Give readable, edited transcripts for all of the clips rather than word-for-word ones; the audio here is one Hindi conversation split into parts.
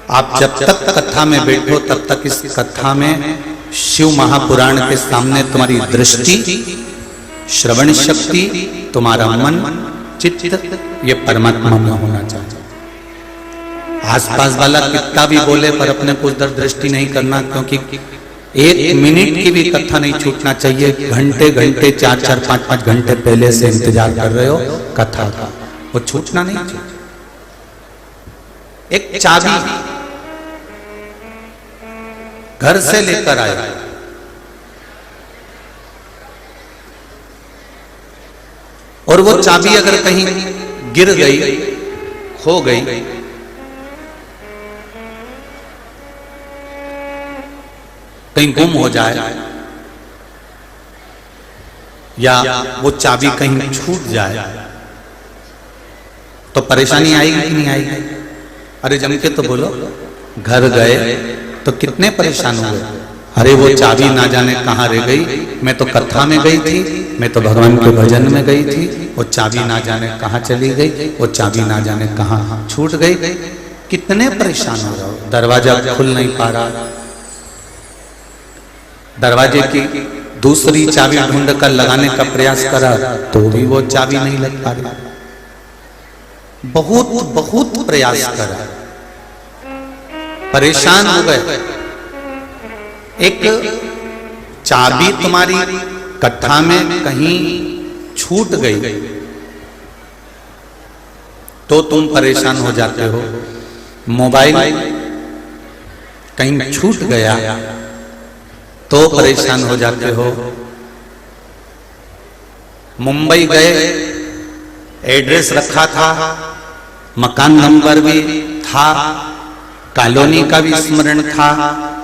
आप जब तक कथा में बैठो तब तक इस कथा में शिव महापुराण के सामने तुम्हारी दृष्टि, श्रवण शक्ति, तुम्हारा मन, चित्त ये परमात्मा में होना चाहिए। आसपास वाला कितना भी बोले पर अपने को उधर दृष्टि नहीं करना, क्योंकि एक मिनट की भी कथा नहीं छूटना चाहिए। घंटे घंटे 4-4, 5-5 घंटे पहले से इंतजार कर रहे हो कथा का, वो छूटना नहीं चाहिए। एक चाबी घर से लेकर आए, और वो चाबी अगर कहीं गिर गई, खो गई, कहीं गुम हो जाए, या वो चाबी कहीं छूट जाए, तो परेशानी आएगी कि नहीं आएगी? अरे जम के तो बोलो। घर गए तो कितने परेशान हुए, अरे वो चाबी ना जाने कहाँ रह गई, मैं तो कथा में गई थी, मैं तो भगवान के भजन में गई थी, वो चाबी ना जाने कहाँ चली गई, वो चाबी ना जाने कहाँ छूट गई। कितने परेशान हो रहे हो, दरवाजा खुल नहीं पा रहा, दरवाजे की दूसरी चाबी ढूंढ कर लगाने का प्रयास करा तो भी वो चाबी नहीं लग पा रही। बहुत बहुत प्रयास करा, परेशान हो गए। एक चाबी तुम्हारी कथा में कहीं छूट गई तो तुम परेशान हो जाते हो। मोबाइल कहीं छूट गया तो परेशान हो जाते हो। मुंबई गए, एड्रेस रखा था, मकान नंबर भी था, कॉलोनी का भी स्मरण था,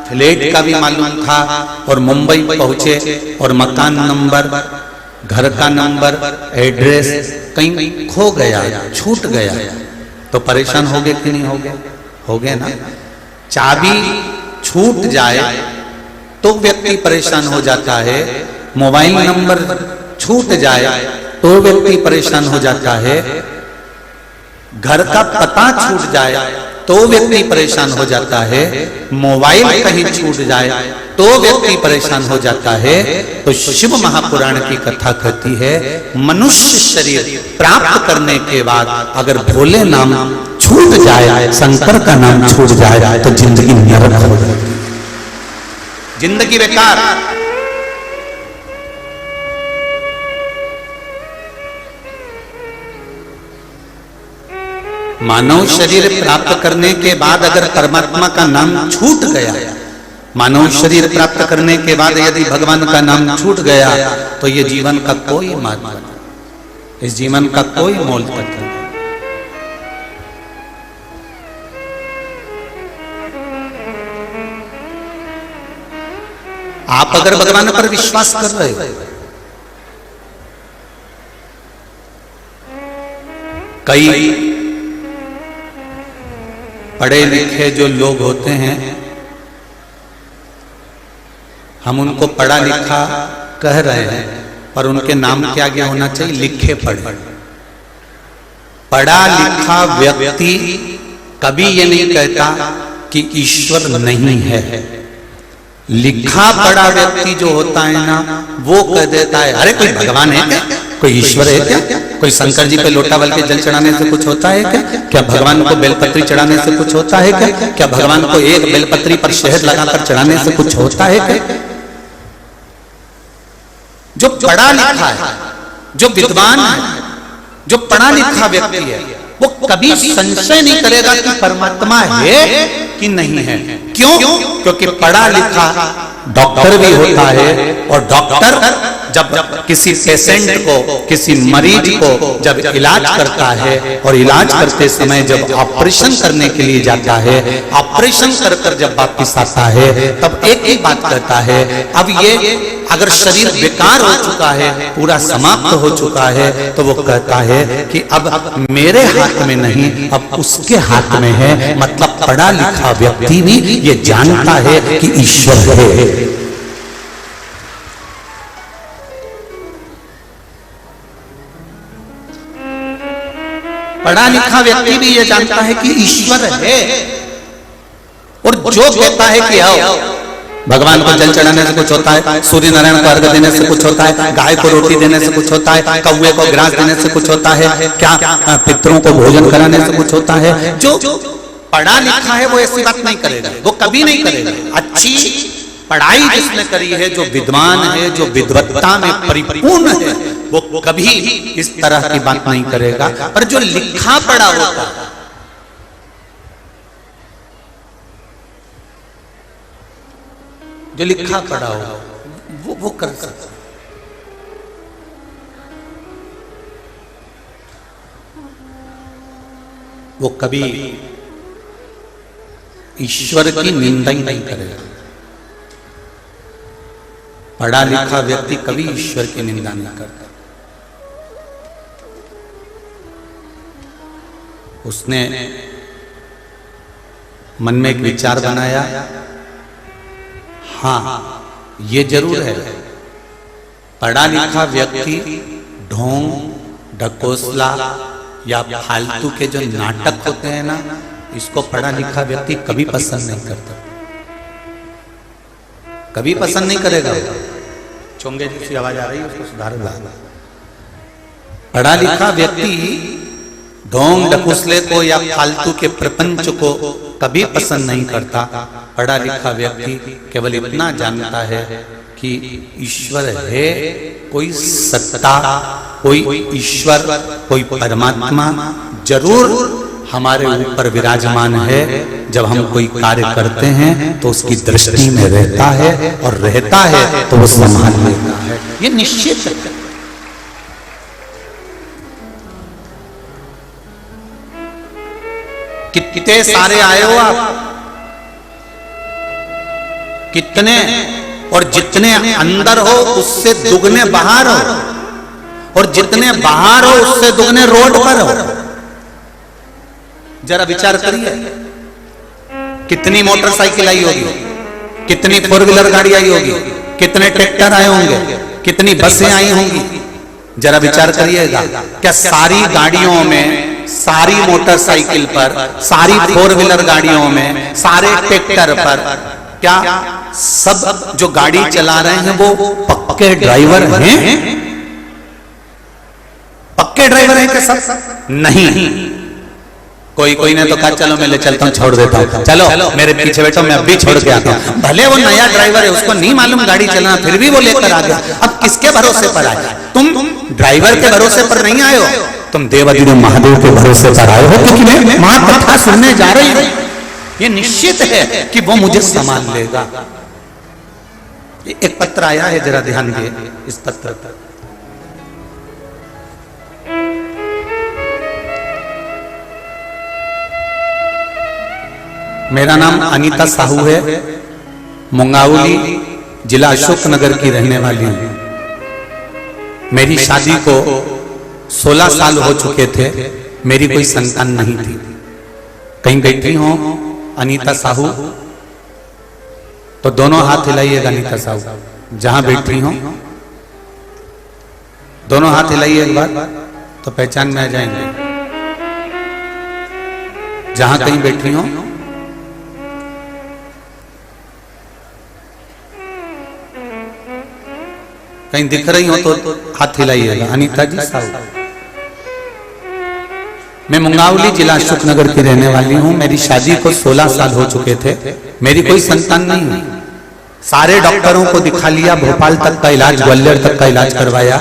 फ्लैट का भी मालूम था, और मुंबई पहुंचे और मकान नंबर, घर का नंबर, एड्रेस कहीं खो गया, छूट गया, तो परेशान हो गए कि नहीं हो गए? हो गए ना। चाबी छूट जाए तो व्यक्ति परेशान हो जाता है, मोबाइल नंबर छूट जाए तो व्यक्ति परेशान हो जाता है, घर का पता छूट जाए तो व्यक्ति परेशान हो जाता है, मोबाइल कहीं छूट जाए तो व्यक्ति परेशान हो जाता है। तो शिव महापुराण की कथा कहती है, मनुष्य शरीर प्राप्त करने के बाद अगर भोले नाम छूट जाए, शंकर का नाम छूट जाए तो जिंदगी नरक हो जाती, जिंदगी बेकार। मानव शरीर प्राप्त करने के बाद अगर परमात्मा का नाम छूट गया, मानव शरीर प्राप्त करने के बाद यदि भगवान का नाम छूट गया तो ये जीवन का कोई महत्व नहीं, इस जीवन का कोई मोल तत्व नहीं। आप अगर भगवान पर विश्वास कर रहे हो, कई पढ़े लिखे जो लोग होते हैं, हम उनको पढ़ा लिखा कह रहे हैं, पर उनके नाम के आगे होना चाहिए लिखे पढ़े। पढ़ा लिखा व्यक्ति कभी ये नहीं कहता कि ईश्वर नहीं है। लिखा पढ़ा व्यक्ति जो होता है ना, वो कह देता है, अरे कोई भगवान है क्या, कोई ईश्वर है क्या, कोई शंकर जी पे लोटा बल के जल चढ़ाने से कुछ होता है क्या, क्या भगवान को बेलपत्री चढ़ाने से कुछ होता है क्या, क्या भगवान को एक बेलपत्री पर शहद लगाकर चढ़ाने से कुछ होता है क्या? जो पढ़ा लिखा है, जो विद्वान है, जो पढ़ा लिखा व्यक्ति है, वो कभी संशय नहीं करेगा कि परमात्मा है कि नहीं है। क्यों? क्योंकि पढ़ा लिखा डॉक्टर भी होता है, और डॉक्टर जब किसी पेशेंट को, किसी मरीज को जब इलाज करता है, और इलाज करते समय जब ऑपरेशन करने के लिए जाता है, ऑपरेशन कर कर जब वापिस आता है, तब एक ही बात कहता है, अब ये अगर शरीर बेकार हो चुका है, पूरा समाप्त हो चुका है, तो वो कहता है कि अब मेरे हाथ में नहीं, अब उसके हाथ में है। मतलब पढ़ा लिखा व्यक्ति भी ये जानता है कि ईश्वर है। पढ़ा लिखा व्यक्ति भी ये जानता है कि ईश्वर है। और जो कहता है कि आओ, भगवान को जल चढ़ाने से कुछ होता है, सूर्य नारायण को अर्घ देने से कुछ होता है, गाय को रोटी देने से कुछ होता है, कौवे को ग्रास देने से कुछ होता है, क्या पितरों को भोजन कराने से कुछ होता है। जो पढ़ा लिखा है वो ऐसी बात नहीं करेगा, वो कभी नहीं करेगा। अच्छी पढ़ाई जिसने करी है, जो विद्वान है, जो विद्वत्ता में परिपूर्ण है, वो कभी इस तरह की बात नहीं करेगा। पर जो लिखा पढ़ा होता है, जो लिखा पढ़ा हो वो कर सकता। वो कभी ईश्वर की निंदा ही नहीं करेगा। पढ़ा लिखा व्यक्ति कभी ईश्वर की निंदा नहीं करता। उसने मन में एक विचार बनाया, हाँ ये जरूर है, पढ़ा लिखा व्यक्ति ढोंग ढकोसला या फालतू के जो नाटक होते हैं ना, इसको पढ़ा लिखा व्यक्ति कभी पसंद नहीं करता, कभी पसंद नहीं करेगा। चोंगे जैसी आवाज आ रही है, उसको सुधार ला। पढ़ा लिखा व्यक्ति ढोंग ढकोसले को या फालतू के प्रपंच को कभी पसंद नहीं करता। पढ़ा लिखा व्यक्ति केवल इतना जानता है कि ईश्वर है, कोई सत्ता, कोई ईश्वर, कोई परमात्मा जरूर हमारे ऊपर विराजमान है। जब हम कोई कार्य करते हैं तो उसकी दृष्टि में रहता है, और रहता है तो वो संभाल लेता है, ये निश्चित है। कितने सारे आए हो आप, कितने, और जितने अंदर हो उससे दुगने बाहर हो, और जितने बाहर हो उससे दुगने रोड पर हो। जरा विचार करिए, कितनी मोटरसाइकिल आई होगी, कितनी फोर व्हीलर गाड़ी आई होगी, कितने ट्रैक्टर आए होंगे, कितनी बसें आई होंगी। जरा विचार करिएगा, क्या सारी गाड़ियों में, सारी मोटरसाइकिल पर, सारी फोर व्हीलर गाड़ियों में, सारे ट्रैक्टर पर, क्या सब जो गाड़ी चला रहे हैं वो पक्के ड्राइवर हैं? पक्के ड्राइवर हैं क्या सब? नहीं। कोई कोई ने तो कहा चलो मैं ले चलता हूँ, छोड़ देता हूँ, चलो मेरे पीछे बैठो, मैं अभी छोड़ के आता हूँ। भले वो नया ड्राइवर है, उसको नहीं मालूम गाड़ी चलाना, फिर भी वो लेकर आ गया। अब किसके भरोसे पर आए? तुम ड्राइवर के भरोसे पर नहीं आए हो, तुम देवाधिदेव महादेव के भरोसे पर आए हो, क्योंकि मैं महाकथा सुनने जा रही हूं। ये निश्चित है कि वो मुझे संभाल लेगा। एक पत्र आया है, जरा ध्यान दिए इस पत्र पर। मेरा नाम अनीता साहू है, मुंगावली जिला अशोकनगर की रहने वाली हूं। मेरी शादी को 16 साल हो चुके थे, मेरी कोई संतान नहीं थी। कहीं बैठी हो अनीता साहू तो दोनों हाथ हिलाइएगा। अनीता साहू जहां बैठी हो दोनों हाथ हिलाइए एक बार, तो पहचान में आ जाएंगे। जहां कहीं बैठी हो, कहीं दिख रही हो तो हाथ हिलाइएगा। अनीता जी साहू, मैं मुंगावली जिला अशोकनगर की रहने वाली हूँ। मेरी शादी को 16 साल हो चुके थे, मेरी कोई संतान नहीं हुई। सारे डॉक्टरों को दिखा लिया, भोपाल तक का इलाज, ग्वालियर तक का इलाज करवाया,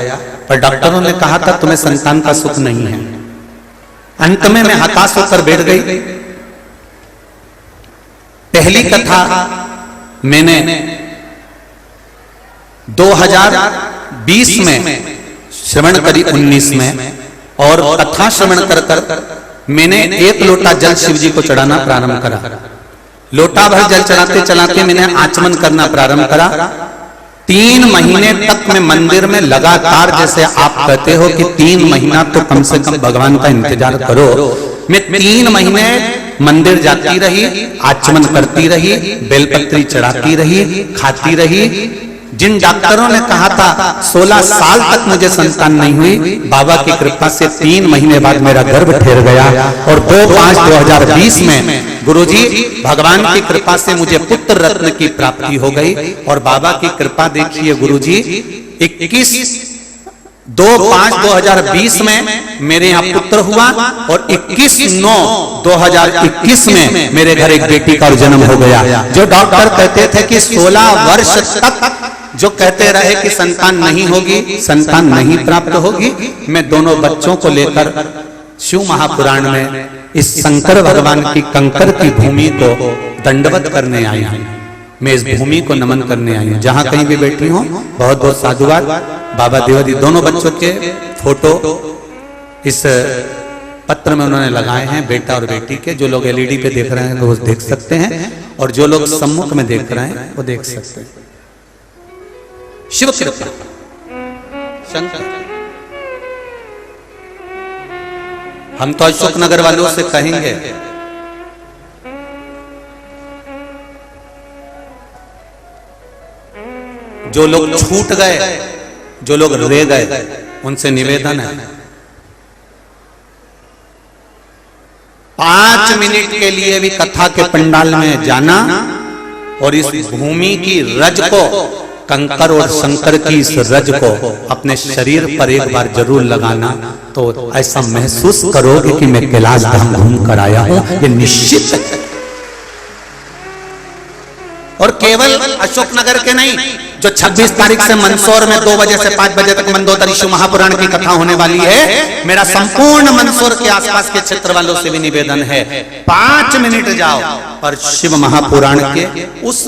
पर डॉक्टरों ने कहा था तुम्हें संतान का सुख नहीं है। अंत में मैं हताश होकर बैठ गई। पहली कथा मैंने 2020 में श्रवण करी, 19 में, और कथा श्रवण कर मैंने 1 लोटा जल शिव जी को चढ़ाना प्रारंभ करा। लोटा भर जल चढ़ाते चढ़ाते मैंने आचमन करना प्रारंभ करा। 3 महीने तक मैं मंदिर में लगातार, जैसे आप कहते हो कि 3 महीना तो कम से कम भगवान का इंतजार करो, मैं 3 महीने मंदिर जाती रही, आचमन करती रही, बेलपत्री चढ़ाती रही, खाती रही, जिन डॉक्टरों ने कहा था 16 साल तक मुझे संतान नहीं हुई, बाबा की कृपा से 3 महीने बाद मेरा गर्भ ठहर गया और 2/5/2020 में गुरुजी भगवान की कृपा से मुझे पुत्र रत्न की प्राप्ति हो गई। और बाबा की कृपा देखिए गुरुजी, 2/5/2020 में मेरे यहाँ पुत्र हुआ और 21/9/2021 में मेरे घर एक बेटी का जन्म हो गया। जो डॉक्टर कहते थे कि 16 वर्ष तक जो कहते रहे कि संतान नहीं होगी, संतान नहीं प्राप्त होगी, मैं दोनों बच्चों को लेकर शिव महापुराण में इस शंकर भगवान की कंकर की भूमि को दंडवत करने आई हूं। मैं इस भूमि को नमन करने आई हूं। जहां कहीं भी बैठी हूं, बहुत बहुत साधुवाद। बाबा देवादी दोनों बच्चों के फोटो इस पत्र में उन्होंने लगाए हैं, बेटा और बेटी के। जो लोग एलईडी पे देख रहे हैं वो देख सकते हैं, और जो लोग सम्मुख में देख रहे हैं वो देख सकते हैं। शिव कृपा शंकर। हम तो अशोक नगर वालों से कहेंगे, जो लोग छूट गए, जो लोग रह गए, उनसे निवेदन है 5 मिनट के लिए भी कथा के पंडाल में जाना और इस भूमि की रज को, कंकर और शंकर की इस रज को अपने शरीर पर एक बार जरूर लगाना, तो ऐसा महसूस करोगे कि मैं कैलाश धाम घूम कर आया हूं। ये निश्चित है। और केवल अशोक नगर के नहीं, जो 26 तारीख से मंदसौर में 2 बजे से 5 बजे तक मंदोदरी शिव महापुराण की कथा होने वाली है, मेरा संपूर्ण मंदसौर के आसपास के क्षेत्र वालों से भी निवेदन है 5 मिनट जाओ और शिव महापुराण के उस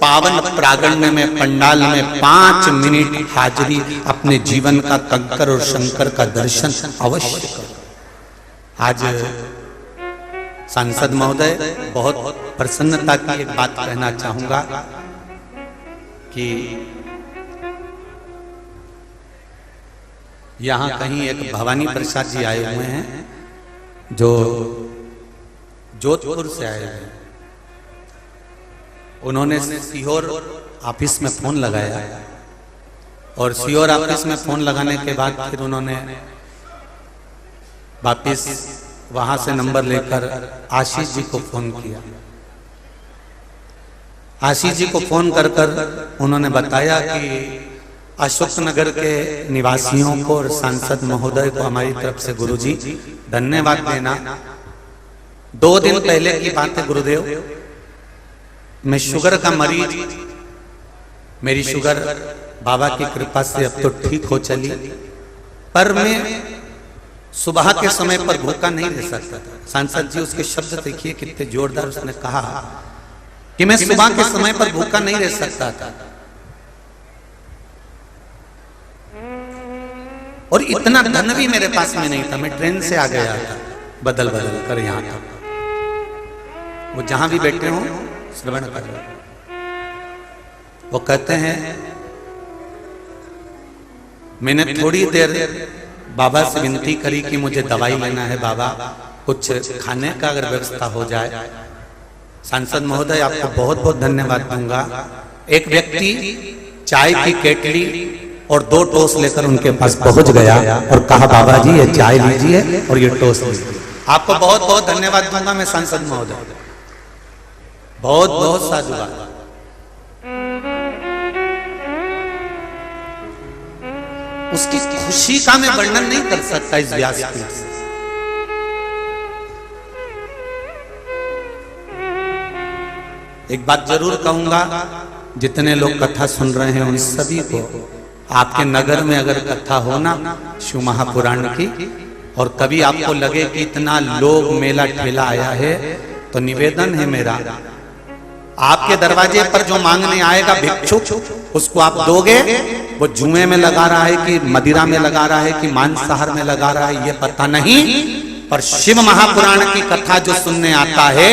पावन प्रांगण में पंडाल में 5 मिनट हाजिरी, अपने जीवन का कंकर और शंकर का दर्शन अवश्य करो। आज सांसद महोदय, बहुत प्रसन्नता की एक बात कहना चाहूंगा कि यहां कहीं एक भवानी प्रसाद जी आए हुए हैं, जो जोधपुर से आए हैं। उन्होंने सीहोर ऑफिस में फोन लगाया और सीहोर ऑफिस में फोन लगाने के बाद फिर उन्होंने वापिस वहां से नंबर लेकर आशीष जी को फोन किया। आशीष जी को फोन कर उन्होंने बताया कि अशोक नगर के निवासियों को और सांसद महोदय को हमारी तरफ से गुरुजी धन्यवाद देना। 2 दिन पहले की बात है गुरुदेव, मैं शुगर का मरीज, मेरी शुगर बाबा की कृपा से अब तो ठीक हो चली, पर मैं सुबह के समय पर भूखा नहीं रह सकता था। सांसद जी उसके शब्द देखिए कितने जोरदार, उसने कहा कि मैं सुबह के समय पर भूखा नहीं रह सकता था, और इतना धन भी मेरे पास में नहीं था। मैं ट्रेन से आ गया था बदल कर यहां था। वो जहां भी बैठे हो श्रवण कर, वो कहते हैं मैंने थोड़ी देर बाबा से विनती करी कि मुझे दवाई लेना है बाबा, कुछ खाने का अगर व्यवस्था हो जाए। सांसद महोदय आपको बहुत बहुत धन्यवाद दूंगा। एक व्यक्ति चाय की केटली और 2 टोस्ट लेकर उनके पास पहुंच गया और कहा बाबा जी ये चाय लीजिए और ये टोस्ट लीजिए। आपको बहुत बहुत धन्यवाद दूंगा मैं सांसद महोदय, बहुत बहुत साधुवाद। उसकी खुशी का मैं वर्णन नहीं कर सकता इस व्यासपीठ से। एक बात जरूर कहूंगा, जितने लोग कथा सुन रहे हैं उन सभी को, आपके नगर में अगर कथा हो ना शिव महापुराण की, और कभी आपको लगे कि इतना लोग मेला ठेला आया है, तो निवेदन है मेरा, आपके दरवाजे पर जो मांगने आएगा भिक्षुक, उसको आप दोगे। वो जुए में लगा रहा है कि मदिरा में लगा रहा है कि मांसाहार में लगा रहा है ये पता नहीं, पर शिव महापुराण की कथा जो सुनने आता है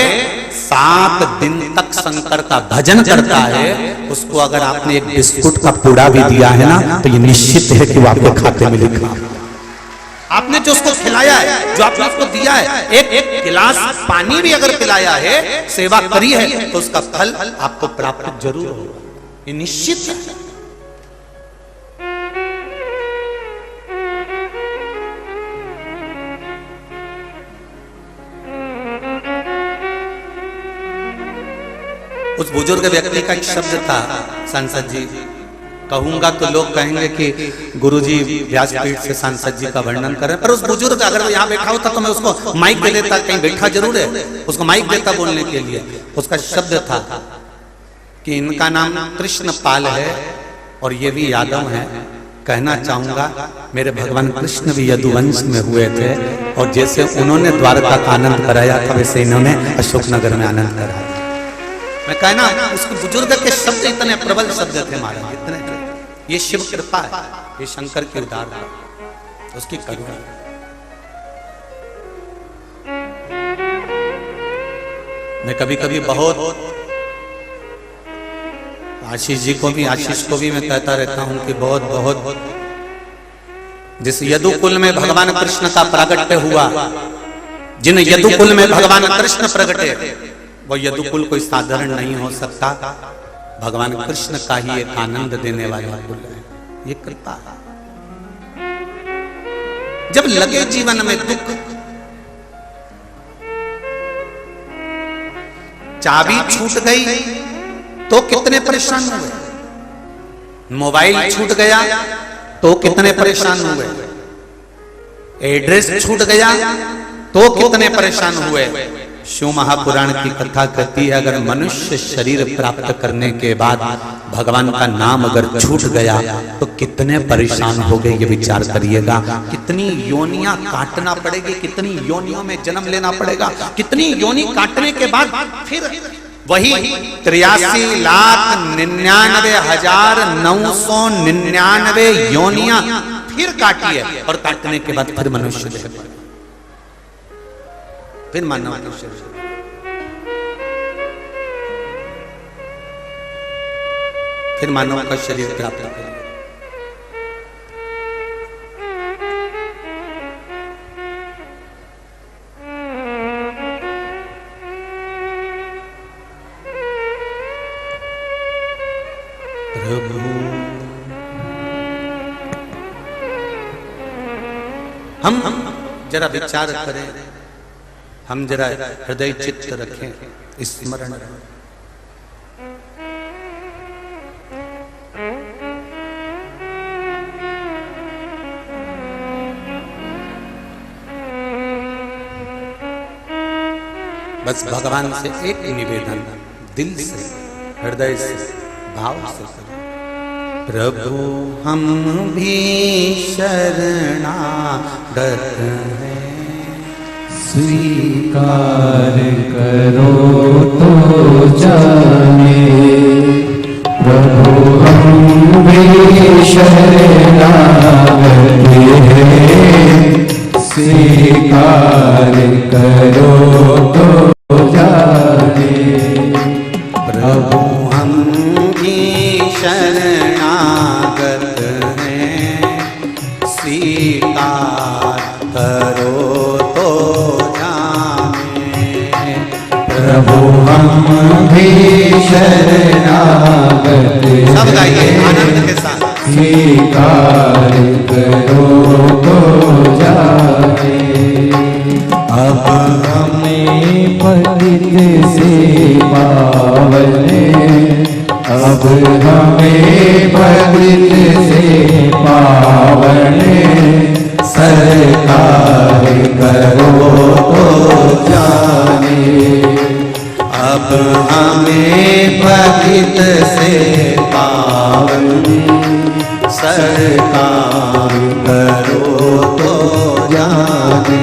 7 दिन तक शंकर का भजन करता है, उसको अगर आपने एक बिस्कुट का पूड़ा भी दिया है ना, तो ये निश्चित है कि वो आपके खाते में लिखा। आपने जो उसको खिलाया है, जो आपने उसको दिया है, एक गिलास पानी भी अगर पिलाया है, सेवा करी है, तो उसका फल आपको प्राप्त जरूर होगा। ये निश्चित है। उस बुजुर्ग व्यक्ति का एक शब्द था, सांसद जी, कहूंगा तो लोग कहेंगे कि गुरुजी व्यासपीठ से सांसद जी का वर्णन करें, पर उस बुजुर्ग अगर वो यहाँ बैठा होता तो मैं उसको माइक दे देता, कहीं बैठा जरूर है, उसको माइक देता बोलने के लिए। उसका शब्द था कि इनका नाम कृष्ण पाल है और ये भी यादव हैं। कहना चाहूंगा मेरे भगवान कृष्ण भी यदुवंश में हुए थे और जैसे उन्होंने द्वारका का आनंद कराया था वैसे इन्होंने अशोकनगर में आनंद कराया। मैं कहना उस बुजुर्ग के शब्द इतने प्रबल शब्द थे महाराज, इतने। ये शिव कृपा है, ये शंकर की उदारता, उसकी करुणा। मैं कभी कभी बहुत आशीष जी को भी, आशीष को भी मैं कहता रहता हूं कि बहुत बहुत जिस यदुकुल में भगवान कृष्ण का प्रागट्य हुआ, जिन यदुकुल में भगवान कृष्ण प्रगटे, वो यदुकुल कोई साधारण नहीं हो सकता। भगवान कृष्ण का ही एक आनंद देने वाला कुल है, ये कृपा। जब लगे जीवन में दुख, चाबी छूट गई तो कितने परेशान हुए, मोबाइल छूट गया तो कितने परेशान हुए, एड्रेस छूट गया तो कितने परेशान हुए। शिव महापुराण की कथा कहती है अगर मनुष्य शरीर प्राप्त करने के बाद भगवान का नाम अगर छूट गया तो कितने परेशान हो गए, ये विचार करिएगा। कितनी योनियां काटना पड़ेगी, कितनी योनियों में जन्म लेना पड़ेगा, कितनी योनि काटने के बाद फिर वही 83,99,999 योनियां फिर काटी है और काटने के बाद फिर मनुष्य देह, फिर मानव का शरीर। फिर मानव का शरीर प्राप्त करें। प्रभु हम जरा विचार करें, हम जरा हृदय चित्त रखें, स्मरण रखें। बस भगवान से एक निवेदन, दिल से, हृदय से, भाव से करें। प्रभु हम भी शरणागत हैं, स्वीकार करो तो जाने। प्रभु हम भी शरणागत हैं, स्वीकार करो तो जाने। प्रभु हम भी शरणागत हैं, स्वीकार करो तो जाने। प्रभु हम भी शरणागत सब गाइए आनंद के साथ। स्वीकार करो तो जाने। अब हमें पतित से पावने, अब हमें पतित से पावने। सरकार करो तो जाने। अब हमें पतित से पावने, सरकार करो तो जाने।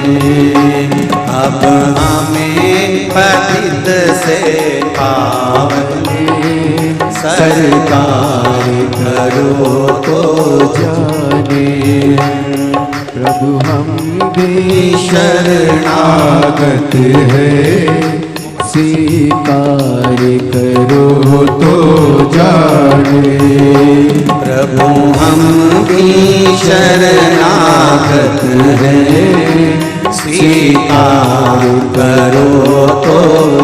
अब हमें पतित से पावने, सरकार करो तो जाने। प्रभु हम भी शरणागत हैं, स्वीकार करो तो जाने। प्रभु हम भी शरणागत हैं, स्वीकार करो तो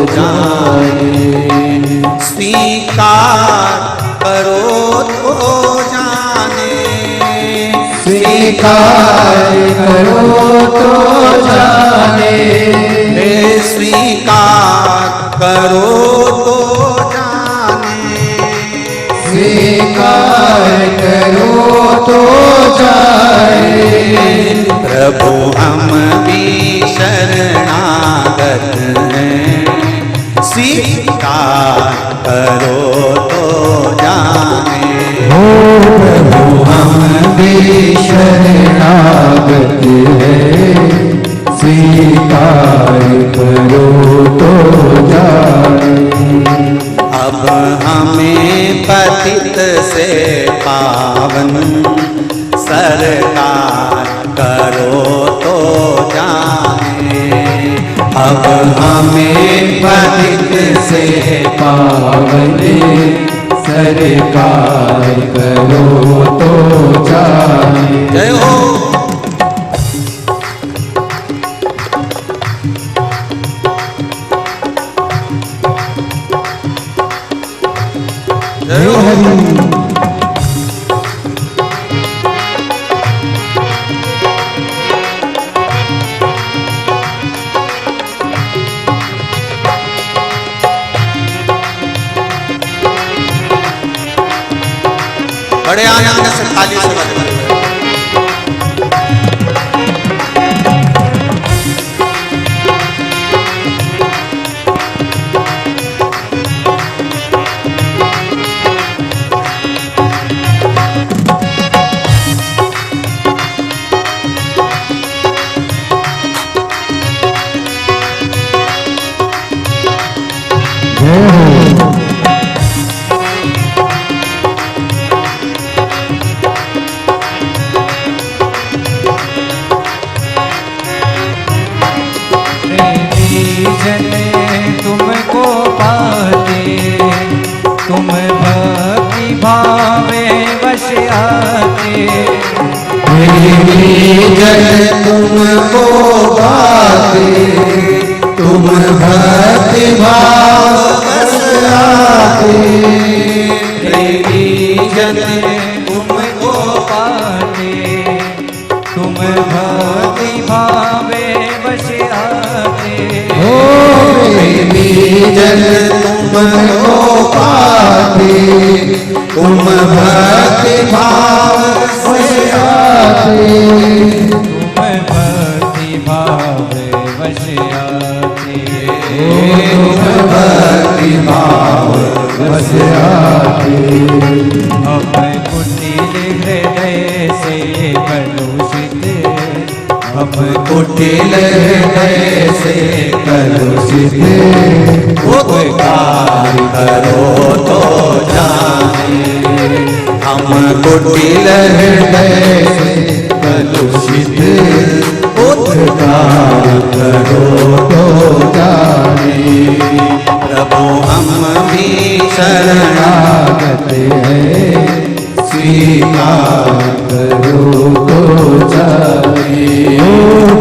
जाने। स्वीकार करो तो जाने, स्वीकार करो तो जाने। स्वीकार करो तो जाने। प्रभु हम भी शरणागत हैं, स्वीकार करो तो जाने। हो प्रभु हम भी शरणागत हैं, स्वीकार करो तो जाने। अब हमें पतित से पावन सरकार करो तो जाने। अब हमें पतित से पावन सरकार करो तो जाने। जय हो। जय हो। बड़े आनंद से ताली से बजाओ। तुमको पाते तुम भक्ति भावे वश आते। जन तुमको पाते तुम भक्ति भाव बस आते। जन तुमको पाते तुम भक्ति भावे वश आते। जन तुमको पाते तुम भक्ति भाव से आते। तुम भक्ति भावे वश आते। तुम भक्ति भाव बस आते। अब कुटिल हृदय से कलुषित अब कुटिल हृदय से कलुषित उपकार करो तो जाने। हम कुटिल हृदय से कलुषित उपकार करो तो जाने। प्रभु हम भी शरणागत हैं, स्वीकार करो तो जाने।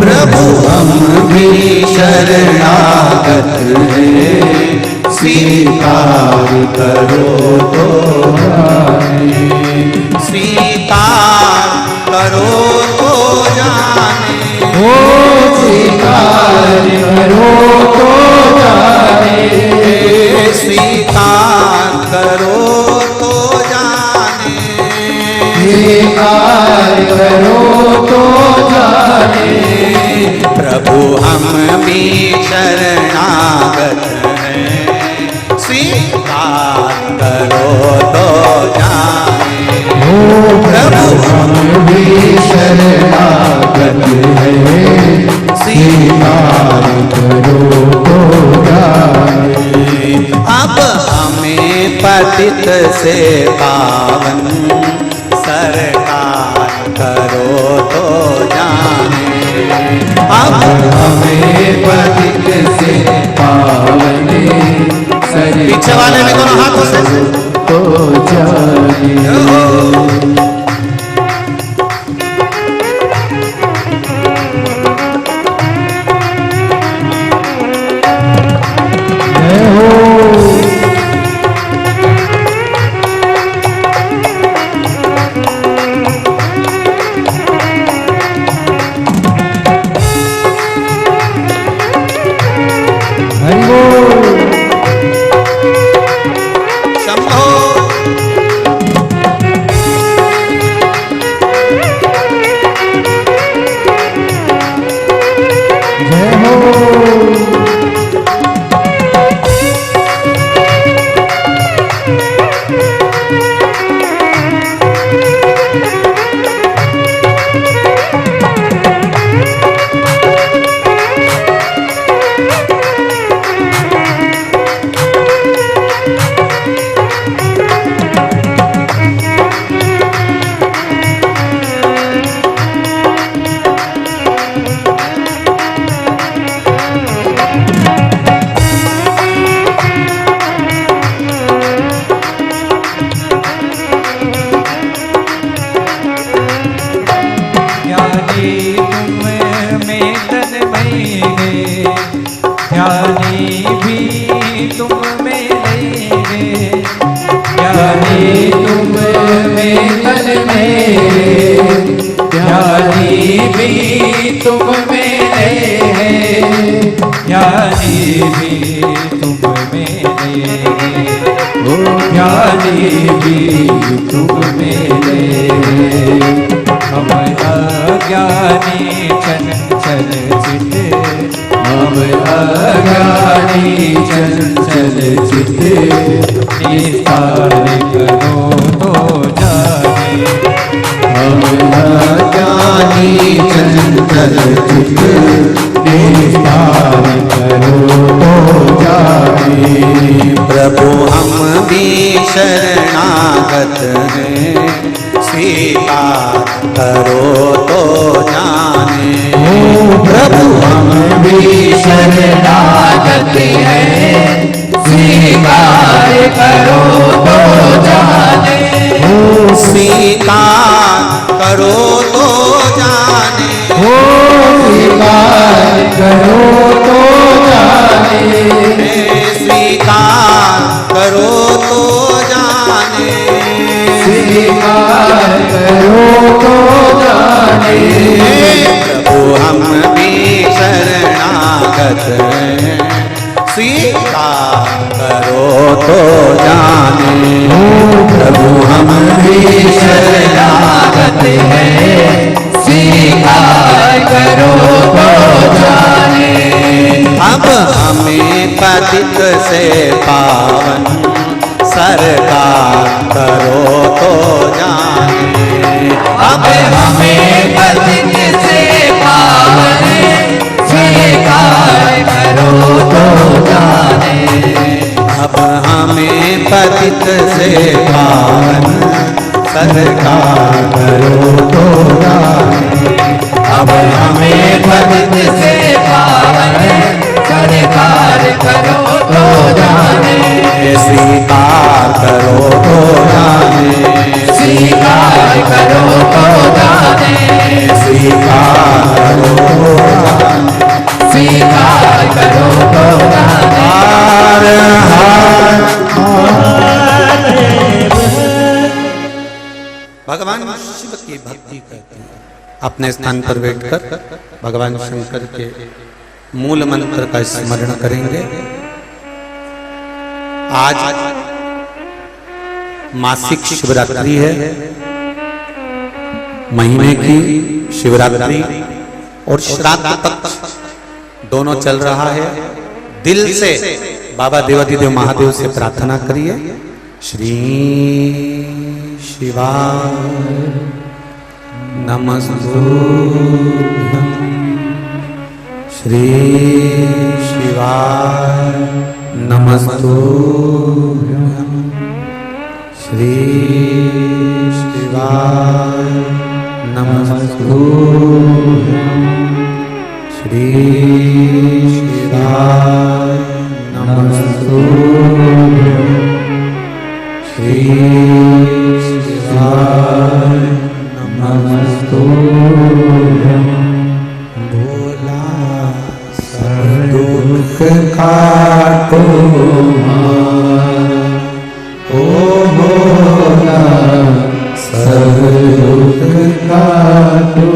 प्रभु हम भी शरणागत हैं, स्वीकार करो तो जाने। स्वीकार करो तो जाने। ओ स्वीकार करो तो जाने। स्वीकार करो तो जाने। स्वीकार करो तो जाने। प्रभु हम भी शरणागत हैं, स्वीकार करो तो जाने। प्रभु हम भी शरणागत हैं, स्वीकार करो तो जाने। अब हमें पतित से पावन सरकार करो तो जाने। अब हमें पतित से पावन पीछे वाले भी दोनों हाथों से तो जाने। हरि बोल। मेरे ओ ज्ञानी भी तुम मेरे हम अज्ञानी चंचल चित हम अज्ञानी चंचल चित निस्तार करो तो जाने हम अज्ञानी चंचल चित निस्तार करो तो जाने। प्रभु हम भी शरणागत हैं, स्वीकार करो तो जाने। प्रभु हम भी शरणागत हैं, स्वीकार करो तो जाने। स्वीकार करो तो जाने। स्वीकार करो तो जाने। स्वीकार करो तो जाने। स्वीकार करो तो जाने। प्रभु हम भी शरणागत हैं, स्वीकार करो तो जाने। प्रभु हम भी शरणागत हैं, स्वीकार करो तो जाने। अब हमें पतित से पावन सरकार करो तो जाने। अब हमें पतित से पावन स्वीकार करो तो जाने। अब हमें पतित से पावन सरकार करो तो जाने। अब हमें पतित से पावन सरकार करो तो जाने। स्वीकार करो तो जाने। स्वीकार करो तो जाने। स्वीकार करो तो जाने। स्वीकार करो तो जाने। हर हर भगवान शिव की भक्ति करते हैं। अपने स्थान पर बैठकर भगवान शंकर के मूल मंत्र का स्मरण करेंगे। आज मासिक शिवरात्रि है, महीने की शिवरात्रि और श्राद्ध पक्ष दोनों चल रहा है। दिल से बाबा देवाधिदेव महादेव से प्रार्थना करिए। श्री शिवाय नमस्तुभ्यं, श्री शिवाय नमस्तुभ्यं, श्री शिवाय नमस्तुभ्यं, श्री शिवाय नमस्तुभ्यं, श्री शिवाय नमस्तुभ्यं। भोला सब दुख काटो ओ भोला सब दुख काटो।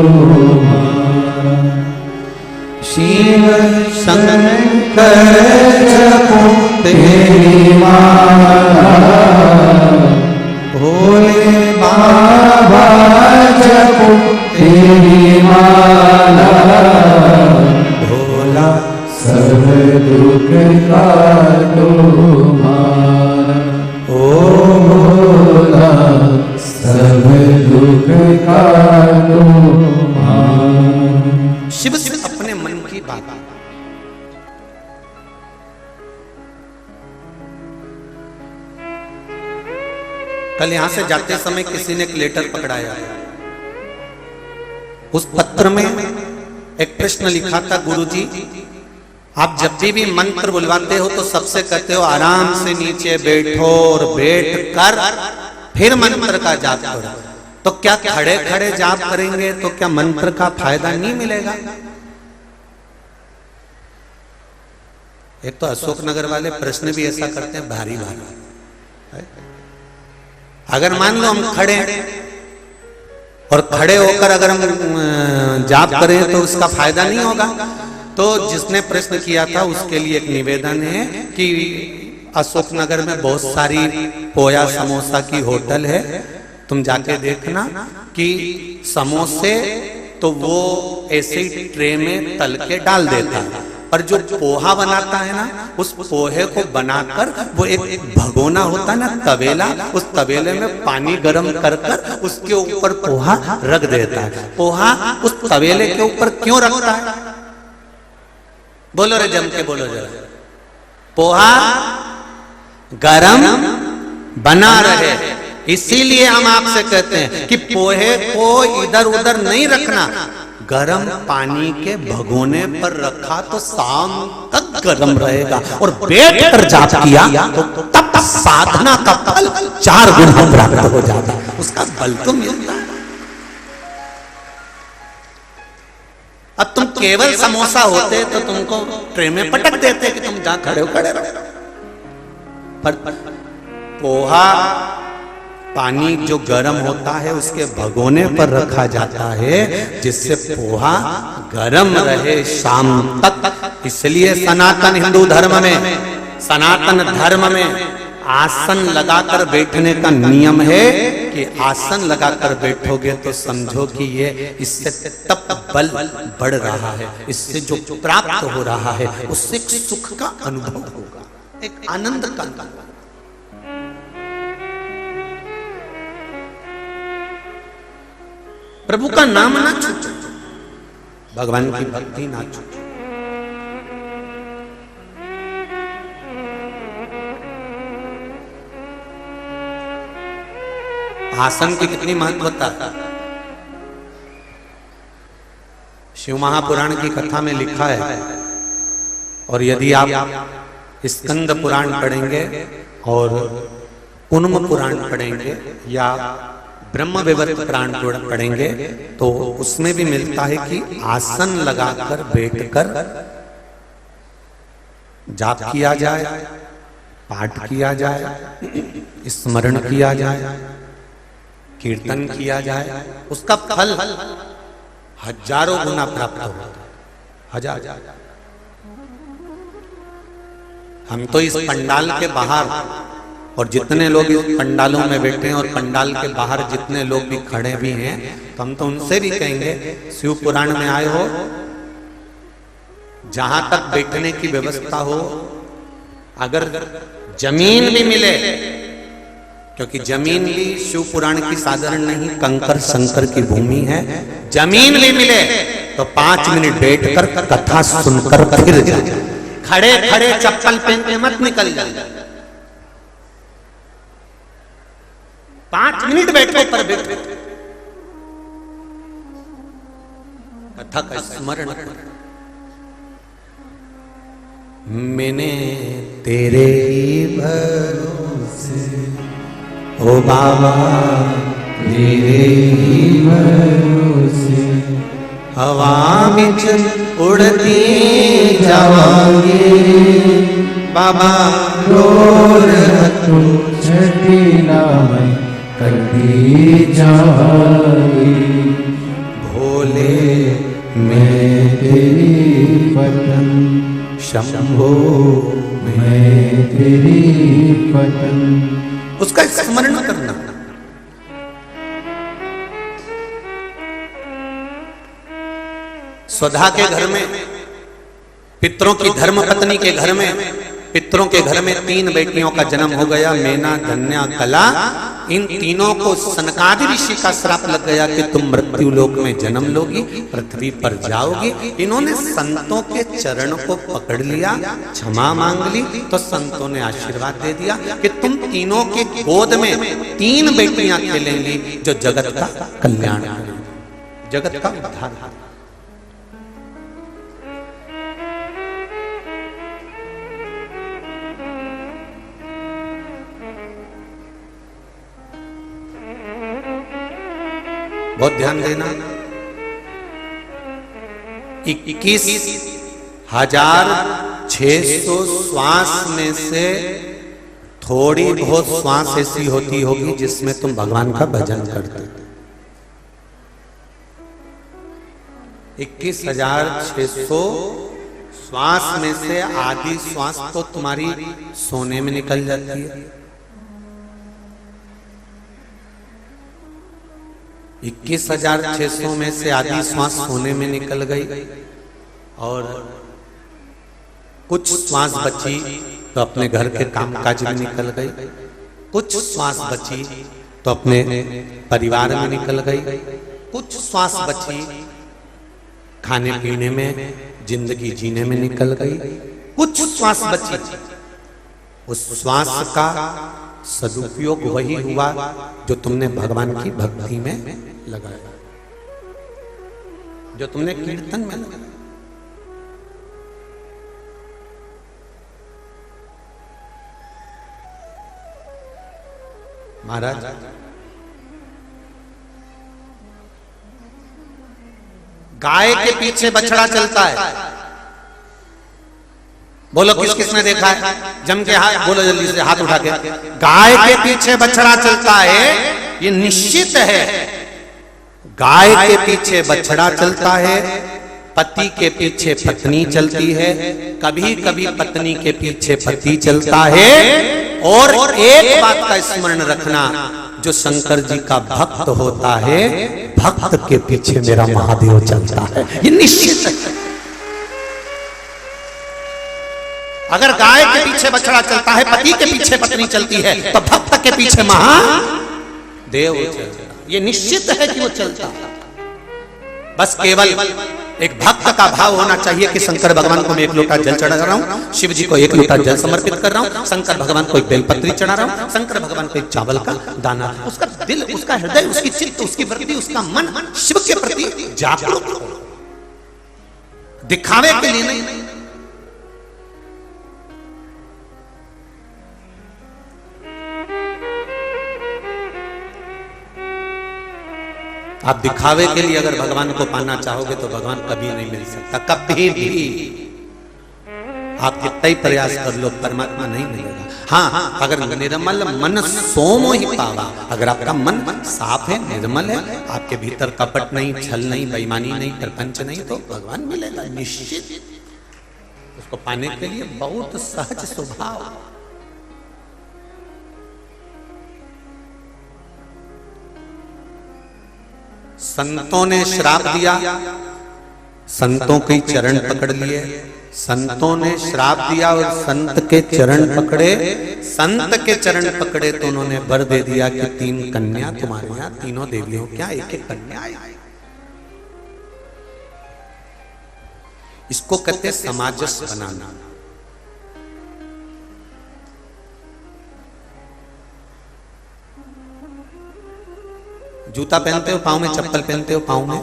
शिव शंकर जपो तेरी माला, भोले बाबा जपो तेरी माला। भोला सब दुख काटो माला। ओ भोला सब दुख काटो माला। शिव से अपने मन की बात। कल यहां से जाते समय किसी ने एक लेटर पकड़ाया। उस पत्र में एक प्रश्न लिखा था, गुरुजी आप जब भी मंत्र बुलवाते हो तो सबसे कहते हो आराम से नीचे बैठो और बैठ कर फिर मंत्र का जाप करो। तो क्या खड़े खड़े जाप करेंगे तो क्या मंत्र का फायदा नहीं मिलेगा? एक तो अशोकनगर वाले प्रश्न भी ऐसा करते हैं भारी भारी। अगर मान लो हम खड़े और खड़े होकर अगर हम जाप करें तो उसका फायदा नहीं होगा। तो जिसने प्रश्न किया था उसके लिए एक निवेदन है कि अशोकनगर में बहुत सारी पोया समोसा की होटल है, तुम जाके देखना कि समोसे तो वो ऐसे ही ट्रे में तल के डाल देता है, पर जो पोहा बनाता है ना, उस पोहे को बनाकर वो एक भगोना होता है ना, तवेला, उस तवेले में पानी गर्म कर कर उसके ऊपर पोहा रख देता है। पोहा उस तवेले के ऊपर क्यों रखता है? बोलो रे, जम के बोलो जरा। पोहा गरम बना रहे, इसीलिए हम आपसे कहते हैं कि पोहे को इधर उधर नहीं रखना, गरम पानी के भगोने पर रखा तो शाम तक गरम रहेगा, और बैठ कर जाप किया तो तब साधना का फल 4 गुना प्राप्त हो जाता है, उसका बल तो मिलता है। अब तुम केवल समोसा होते तो तुमको ट्रे में पटक देते कि तुम जहां खड़े हो खड़े रहो, पर पोहा पानी जो गर्म होता है उसके भगोने पर रखा जाता है, जिससे पोहा गर्म रहे शाम तक। इसलिए सनातन हिंदू धर्म में, सनातन धर्म में आसन लगाकर बैठने का नियम है कि आसन लगाकर बैठोगे तो समझो कि ये इससे तप बल बढ़ रहा है, इससे जो प्राप्त हो रहा है उससे सुख का अनुभव होगा, एक आनंद का अनुभव। प्रभु का नाम ना छूटो, भगवान की भक्ति ना छूटो। आसन की कितनी महत्वता है। शिव महापुराण की कथा में लिखा है, और यदि आप स्कंद पुराण पढ़ेंगे और कुन्म पुराण पढ़ेंगे या ब्रह्म विवर्त पुराण पढ़ेंगे तो उसमें भी मिलता है कि आसन लगाकर बैठकर जाप किया जाए, पाठ किया जाए, स्मरण किया जाए, कीर्तन किया जाए, उसका फल हजारों गुना प्राप्त होता है, हजार। हम तो इस पंडाल के बाहर, और जितने लोग इस पंडालों में बैठे हैं और पंडाल के बाहर जितने लोग भी खड़े भी हैं, तो हम तो उनसे भी कहेंगे, शिव पुराण में आए हो, जहां तक बैठने की व्यवस्था हो, अगर जमीन भी मिले, क्योंकि जमीन भी शिव पुराण की साधारण नहीं, कंकर शंकर की भूमि है, जमीन भी मिले तो 5 मिनट बैठकर कथा सुनकर फिर जाए, खड़े खड़े चप्पल पहन के मत निकल जाए, 5 मिनट बैठो पर बैठो, कथा का स्मरण करो। मैंने तेरे ही भरोसे, ओ बाबा तेरे ही भरोसे, हवा में उड़ती जावांगे बाबा, रोर तू छठी नाम करती जावांगी, भोले मैं तेरी पतन, शंभो मैं तेरी पतन। उसका स्मरण करना। स्वधा के घर में, पितरों की धर्म पत्नी के घर में, पितरों के घर में 3 बेटियों का जन्म हो गया, मैना, धन्या, कला। इन तीनों को सनकादि ऋषि का श्राप लग गया कि तुम मृत्यु लोक में जन्म लोगी, पृथ्वी पर जाओगी। इन्होंने संतों के चरण को पकड़ लिया, क्षमा मांग ली, तो संतों ने आशीर्वाद दे दिया कि तुम तीनों के गोद में 3 बेटियां खेलेंगी जो जगत का कल्याण करेंगी, जगत का उद्धार। बहुत ध्यान देना। 21,600 श्वास में से थोड़ी बहुत श्वास ऐसी होती होगी जिसमें तुम भगवान का भजन करते। 21,600 श्वास में से आधी श्वास तो तुम्हारी सोने में निकल जाती है। 21,600 में से आधी श्वास सोने में निकल गई और कुछ श्वास बची तो अपने घर के कामकाज में निकल गई, कुछ श्वास बची तो अपने परिवार में निकल गई, कुछ श्वास बची खाने पीने में, जिंदगी जीने में निकल गई, कुछ श्वास बची। उस श्वास का सदुपयोग वही हुआ जो तुमने भगवान की भक्ति में लगाया, जो तुमने कीर्तन में लगाया। महाराज गाय के पीछे बछड़ा चलता है। बोलो किस किसने देखा है? जम के हाथ बोलो, जल्दी से हाथ उठा के। गाय के पीछे बछड़ा चलता है, ये निश्चित है। गाय के पीछे बछड़ा चलता है, पति के पीछे पत्नी चलती है, कभी कभी पत्नी के पीछे पति चलता है। और एक बात का स्मरण रखना, जो शंकर जी का भक्त होता है, भक्त के पीछे मेरा महादेव चलता है, ये निश्चित है। अगर गाय के पीछे बछड़ा चलता है, पति के पीछे पत्नी चलती है, तो भक्त के पीछे महादेव चलता है, ये निश्चित है कि वो चलता है। बस केवल एक भक्त का भाव होना चाहिए कि शंकर भगवान को मैं एक लोटा जल चढ़ा रहा हूं, शिव जी को एक लोटा जल समर्पित कर रहा हूं, शंकर भगवान को एक बेलपत्री चढ़ा रहा हूं, शंकर भगवान को एक चावल का दाना। उसका दिल, उसका हृदय, उसकी चित्त, उसकी वृत्ति, उसका मन शिव के प्रति जागरूक हो, दिखावे के लिए नहीं। आप दिखावे के लिए अगर भगवान को पाना चाहोगे तो भगवान कभी नहीं मिल सकता, कभी भी। आप कितना ही प्रयास कर लो, परमात्मा नहीं मिलेगा। हाँ, अगर निर्मल मन सोमो ही पावा, अगर आपका मन साफ है, निर्मल है, आपके भीतर कपट नहीं, छल नहीं, बेईमानी नहीं, प्रपंच नहीं, तो भगवान मिलेगा निश्चित। उसको पाने के लिए बहुत सहज स्वभाव। संतों ने श्राप दिया, संतों के चरण पकड़ लिए, संतों ने श्राप दिया और संत के चरण पकड़े, संत के चरण पकड़े तो उन्होंने वर दे दिया कि 3 कन्या तुम्हारे यहाँ, तीनों देवियों क्या एक एक कन्या आई। इसको कहते सामंजस्य बनाना। जूता पहनते हो पाँव में, चप्पल पहनते हो पाँव में,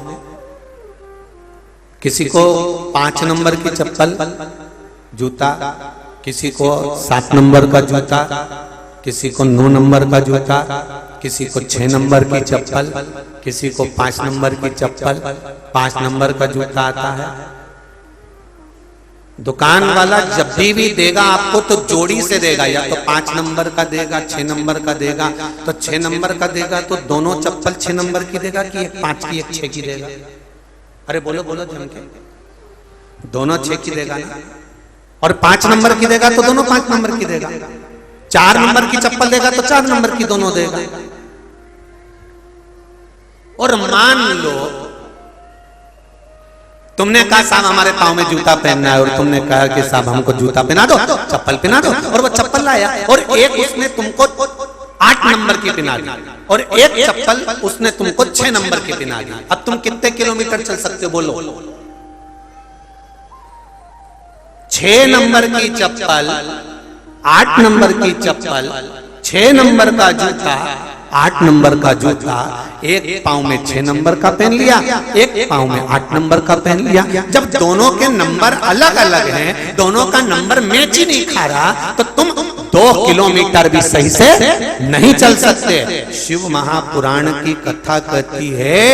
किसी को 5 नंबर की चप्पल जूता, किसी को 7 नंबर का जूता, किसी को 9 नंबर का जूता, किसी को 6 नंबर की चप्पल, किसी को 5 नंबर की चप्पल, 5 नंबर का जूता आता है। दुकान वाला जब भी देगा आपको तो जोड़ी से देगा, या तो 5 नंबर का देगा, 6 नंबर का देगा। तो 6 नंबर का देगा तो दोनों चप्पल 6 नंबर की देगा कि एक 5 की एक 6 की देगा? अरे बोलो बोलो जम के, दोनों 6 की देगा ना। और 5 नंबर की देगा तो दोनों 5 नंबर की देगा। 4 नंबर की चप्पल देगा तो 4 नंबर की दोनों देगा। और मान लो तुमने कहा साहब हमारे पाँव में जूता पहनना है, और तुमने कहा कि साहब हमको जूता पहना दो, चप्पल पहना दो, और वो चप्पल लाया, और एक उसने तुमको 8 नंबर की पहना दी, और एक चप्पल उसने तुमको 6 नंबर की पहना दी। अब तुम कितने किलोमीटर चल सकते हो बोलो? 6 नंबर की चप्पल, 8 नंबर की चप्पल, 6 नंबर का जूता, 8 नंबर का जूता, एक पाँव में 6 नंबर का पहन लिया, एक पाँव में 8 नंबर का पहन लिया। जब दोनों के नंबर अलग अलग हैं, दोनों का नंबर मैच ही नहीं खा रहा, तो तुम 2 किलोमीटर भी सही से नहीं चल सकते। शिव महापुराण की कथा कहती है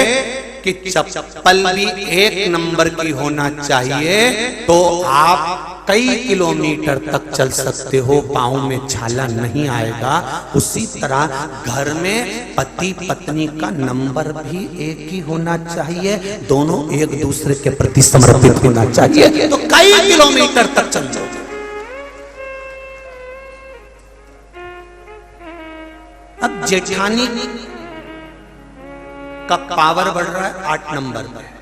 कि चप्पल भी 1 नंबर की होना चाहिए, तो आप कई किलोमीटर तक चल सकते हो, पाँव में छाला नहीं आएगा। उसी तरह घर में पति पत्नी का नंबर भी एक ही होना चाहिए, दोनों एक दूसरे के प्रति समर्पित होना चाहिए, तो कई किलोमीटर तक चल जाओ। अब जेठानी का पावर बढ़ रहा है 8 नंबर पर,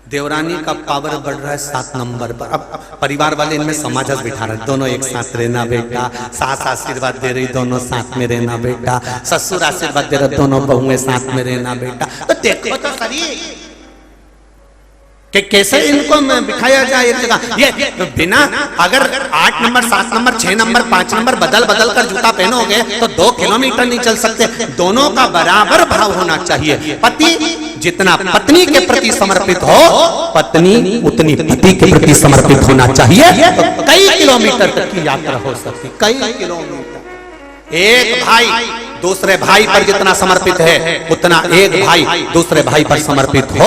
देवरानी का पावर बढ़ रहा है 7 नंबर पर। अब परिवार वाले इनमें समाजस बिठा रहे, दोनों एक साथ रहना बेटा, सास आशीर्वाद दे रही दोनों साथ में रहना बेटा, ससुर आशीर्वाद दे रहे दोनों बहुएं साथ में रहना बेटा। तो देखो तो सही कि कैसे इनको बिठाया जाए एक जगह। ये बिना अगर 8 नंबर 7 नंबर 6 नंबर 5 नंबर बदल बदल कर जूता पहनोगे तो 2 किलोमीटर नहीं चल सकते। दोनों का बराबर भाव होना चाहिए। पति जितना पत्नी के प्रति समर्पित हो, पत्नी उतनी पति के प्रति समर्पित होना चाहिए, तो कई किलोमीटर तक की यात्रा हो सकती। कई किलोमीटर। एक भाई दूसरे भाई पर जितना समर्पित है उतना एक भाई दूसरे भाई पर समर्पित हो,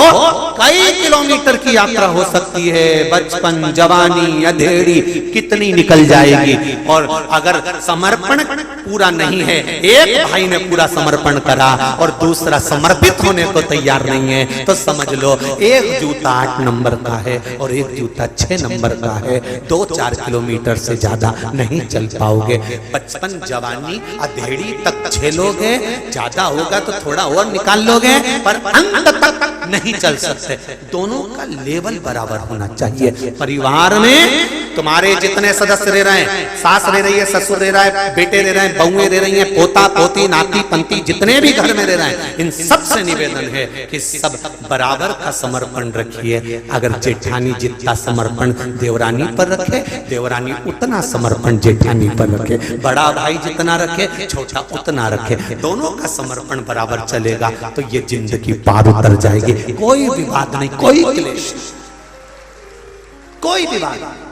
कई किलोमीटर की यात्रा हो सकती है। बचपन जवानी अधेड़ी कितनी निकल जाएगी। और अगर समर्पण पूरा नहीं है, एक भाई ने पूरा समर्पण करा और दूसरा समर्पित होने को तैयार नहीं है, तो समझ लो एक जूता 8 नंबर का है और एक जूता 6 नंबर का है, 2-4 किलोमीटर से ज्यादा नहीं चल पाओगे। बचपन जवानी अधेड़ी तक झेलोगे, ज्यादा होगा तो थोड़ा और निकाल लोगे, पर अंत तक नहीं चल सकते। दोनों का लेवल बराबर होना चाहिए। परिवार में तुम्हारे जितने सदस्य रह रहे हैं, सास रह रही है, ससुर रह रहा है, बेटे रह रहे हैं, बहुएं रह रही हैं, पोता पोती नाती पंती जितने भी घर में रह रहे हैं, इन सब से निवेदन है कि सब बराबर का समर्पण रखिए। अगर जेठानी जितना समर्पण देवरानी पर रखे, देवरानी उतना समर्पण जेठानी पर रखे, बड़ा भाई जितना रखे छोटा उतना रखे, दोनों का समर्पण बराबर चलेगा तो ये जिंदगी पार उतर जाएगी। कोई विवाद नहीं, कोई क्लेश, कोई विवाद।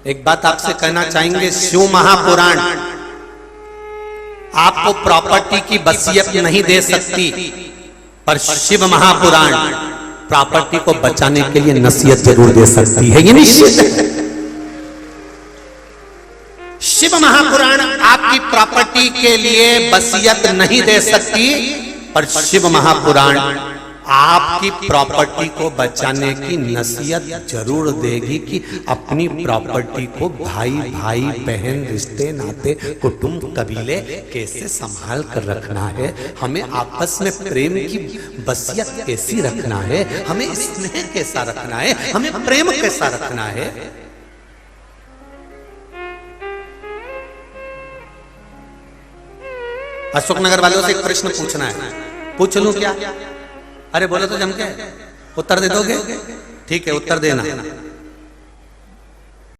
एक बात आपसे कहना चाहेंगे, शिव महापुराण आपको प्रॉपर्टी की वसीयत नहीं दे सकती, पर शिव महापुराण प्रॉपर्टी को बचाने के लिए नसीहत जरूर दे सकती है। ये निश्चित है। शिव महापुराण आपकी प्रॉपर्टी के लिए वसीयत नहीं दे सकती, पर शिव महापुराण आपकी प्रॉपर्टी को बचाने की नसीहत जरूर देगी कि अपनी प्रॉपर्टी को भाई भाई बहन रिश्ते नाते कुटुंब कबीले कैसे संभाल कर रखना है, हमें आपस में प्रेम की वसीयत कैसी रखना है, हमें स्नेह कैसा रखना है, हमें प्रेम कैसा रखना है। अशोकनगर वालों से एक प्रश्न पूछना है, पूछ लूं क्या? अरे बोलो तो जम के उत्तर दे दोगे? ठीक है उत्तर देना।